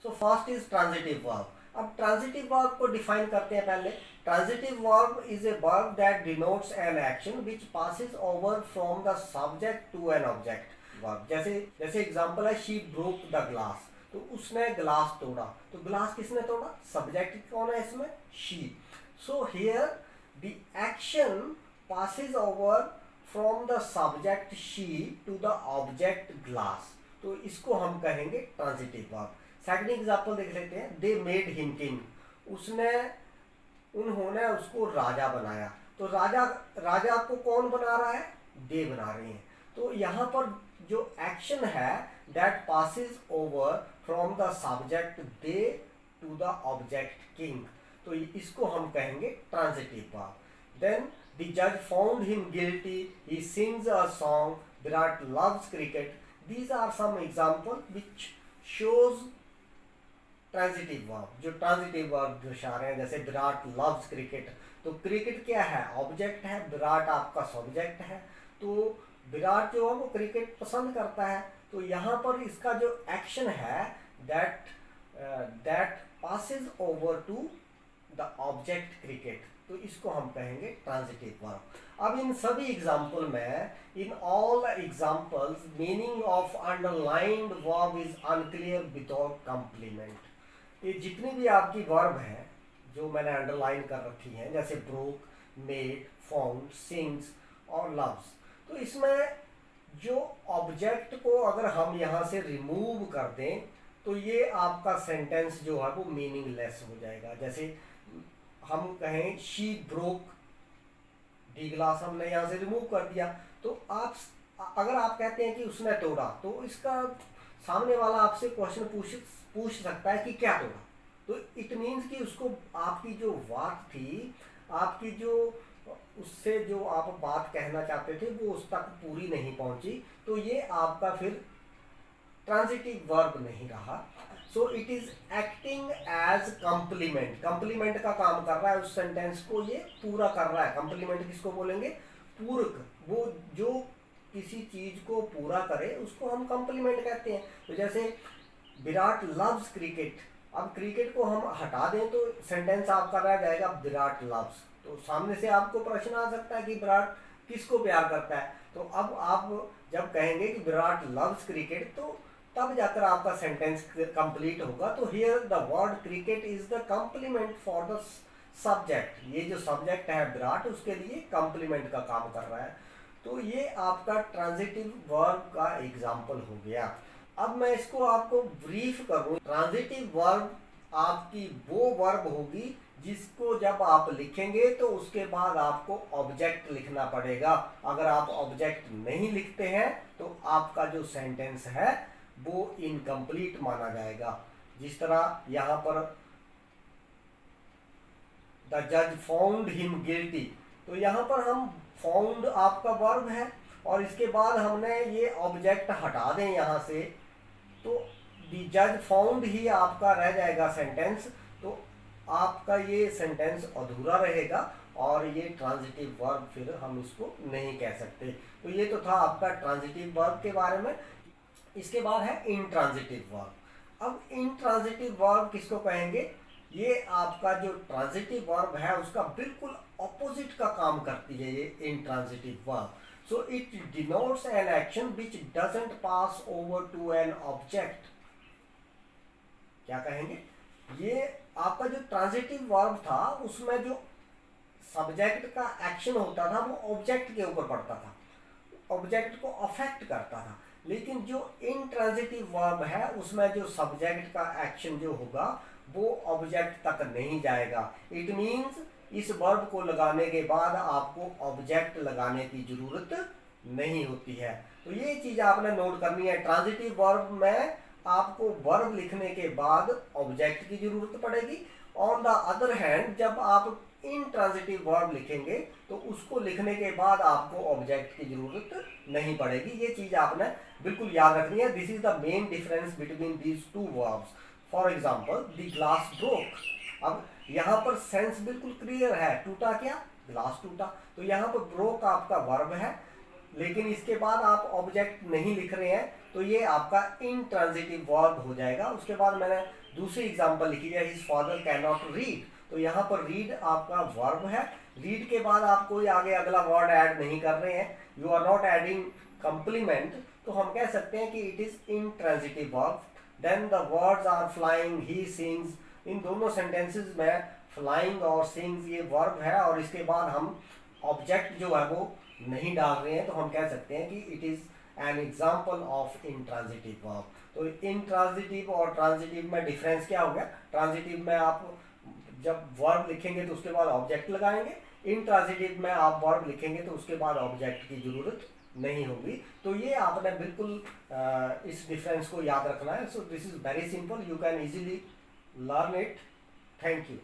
So first is transitive verb. अब transitive verb को define करते हैं पहले। Transitive verb is a verb that denotes an action which passes over from the subject to an object. Verb जैसे जैसे example है she broke the glass, तो उसने ग्लास तोड़ा। तो ग्लास किसने तोड़ा? सब्जेक्ट कौन है इसमें? She. So here the action passes over from the subject she to the object glass, तो इसको हम कहेंगे ट्रांजिटिव वर्ब। सेकंड एग्जांपल देख लेते हैं। दे मेड हिम किंग, उन्होंने उसको राजा बनाया। तो राजा को कौन बना रहा है? दे बना रहे हैं। तो यहाँ पर जो एक्शन है that passes over from the subject the to the object king, तो इसको हम कहेंगे transitive verb. Then the judge found him guilty, he sings a song, Virat loves cricket. These are some examples which shows transitive verb, जो transitive verb दर्शा रहे हैं। जैसे Virat loves cricket, तो क्रिकेट क्या है? ऑब्जेक्ट है, विराट आपका सब्जेक्ट है। तो विराट जो है वो क्रिकेट पसंद करता है। तो यहाँ पर इसका जो एक्शन है that passes over to the object cricket, तो इसको हम कहेंगे ट्रांजिटिव वर्ब। अब इन सभी एग्जाम्पल में, in all examples meaning of underlined verb is unclear without complement. ये जितनी भी आपकी वर्ब है जो मैंने अंडरलाइन कर रखी हैं, जैसे ब्रोक, मेड, फाउंड, सिंग्स और लव्स, तो इसमें जो ऑब्जेक्ट को अगर हम यहाँ से रिमूव कर दें तो ये आपका सेंटेंस जो है वो मीनिंगलेस हो जाएगा। जैसे हम कहें शी ब्रोक दी ग्लास, हमने यहाँ से रिमूव कर दिया। तो अगर आप कहते हैं कि उसने तोड़ा, तो इसका सामने वाला आपसे क्वेश्चन पूछ सकता है कि क्या तोड़ा। तो इट मीन्स कि उसको आपकी जो बात थी, आपकी जो उससे जो आप बात कहना चाहते थे वो उस तक पूरी नहीं पहुंची, तो ये आपका फिर ट्रांजिटिव वर्ब नहीं रहा। So it is acting as complement, complement का काम कर रहा है, उस सेंटेंस को ये पूरा कर रहा है। कंप्लीमेंट किसको बोलेंगे? पूरक। वो जो किसी चीज को पूरा करे उसको हम कंप्लीमेंट कहते हैं। तो जैसे विराट लव्स क्रिकेट, अब क्रिकेट को हम हटा दें तो सेंटेंस आपका रह जाएगा विराट लव्स। तो सामने से आपको प्रश्न आ सकता है कि विराट किसको प्यार करता है। तो अब आप जब कहेंगे कि विराट लव्स क्रिकेट, तो तब जाकर आपका सेंटेंस कंप्लीट होगा। तो here the word cricket is the complement for the subject. ये जो सब्जेक्ट है विराट, उसके लिए कंप्लीमेंट का काम कर रहा है। तो ये आपका ट्रांजिटिव वर्ब का एग्जाम्पल हो गया। अब मैं इसको आपको ब्रीफ करूं। ट्रांजिटिव वर्ब आपकी वो वर्ब होगी जिसको जब आप लिखेंगे तो उसके बाद आपको ऑब्जेक्ट लिखना पड़ेगा। अगर आप ऑब्जेक्ट नहीं लिखते हैं तो आपका जो सेंटेंस है वो इनकम्प्लीट माना जाएगा। जिस तरह यहाँ पर द जज फाउंड हिम गिल्टी, तो यहाँ पर हम फाउंड आपका वर्ब है और इसके बाद हमने ये ऑब्जेक्ट हटा दें यहाँ से, तो द जज फाउंड ही आपका रह जाएगा सेंटेंस। तो आपका ये सेंटेंस अधूरा रहेगा और ये ट्रांजिटिव वर्ब फिर हम इसको नहीं कह सकते। तो ये तो था आपका ट्रांजिटिव वर्ब के बारे में। इसके बाद है इंट्रांजिटिव वर्ब। अब इंट्रांजिटिव वर्ब किसको कहेंगे? ये आपका जो ट्रांजिटिव वर्ब है उसका बिल्कुल ऑपोजिट का काम करती है ये intransitive verb. So it denotes an action which doesn't pass over to an object. क्या कहेंगे? ये आपका जो ट्रांजिटिव वर्ब था उसमें जो सब्जेक्ट का एक्शन होता था वो ऑब्जेक्ट के ऊपर पड़ता था, ऑब्जेक्ट को अफेक्ट करता था। लेकिन जो इंट्रांजिटिव वर्ब है उसमें जो सब्जेक्ट का एक्शन जो होगा वो ऑब्जेक्ट तक नहीं जाएगा। इट मीन्स इस वर्ब को लगाने के बाद आपको ऑब्जेक्ट लगाने की जरूरत नहीं होती है। तो ये चीज आपने नोट करनी है। ट्रांजिटिव वर्ब में आपको वर्ब लिखने के बाद ऑब्जेक्ट की जरूरत पड़ेगी। ऑन द अदर हैंड जब आप इंट्रांजिटिव वर्ब लिखेंगे तो उसको लिखने के बाद आपको ऑब्जेक्ट की जरूरत नहीं पड़ेगी। ये चीज आपने बिल्कुल याद रखनी है। This is the main difference between these two verbs. For example the glass broke. अब यहाँ पर सेंस बिल्कुल क्लियर है, टूटा क्या? ग्लास टूटा। तो यहाँ पर ब्रोक आपका वर्ब है, लेकिन इसके बाद आप ऑब्जेक्ट नहीं लिख रहे हैं तो ये आपका इंट्रांजिटिव वर्ब हो जाएगा। उसके बाद मैंने दूसरी एग्जांपल लिखी है, his father can not read, तो यहाँ पर रीड आपका वर्ब है। रीड के बाद आप कोई आगे अगला वर्ड ऐड नहीं कर रहे हैं, you are not adding complement, तो हम कह सकते हैं कि it is intransitive verb. Then the words are flying, he sings, इन दोनों सेंटेंसेस में फ्लाइंग और सिंग्स ये वर्ब है और इसके बाद हम ऑब्जेक्ट जो है वो नहीं डाल रहे हैं, तो हम कह सकते हैं कि it is an example of intransitive verb. तो इंट्रांजिटिव और ट्रांजिटिव में डिफरेंस क्या हो गया? ट्रांजिटिव में आप जब वर्ब लिखेंगे तो उसके बाद ऑब्जेक्ट लगाएंगे, इंट्रांजिटिव में आप वर्ब लिखेंगे तो उसके बाद ऑब्जेक्ट की जरूरत नहीं होगी। तो ये आपने बिल्कुल इस डिफरेंस को याद रखना है। So this is very simple, you can easily learn it. Thank you.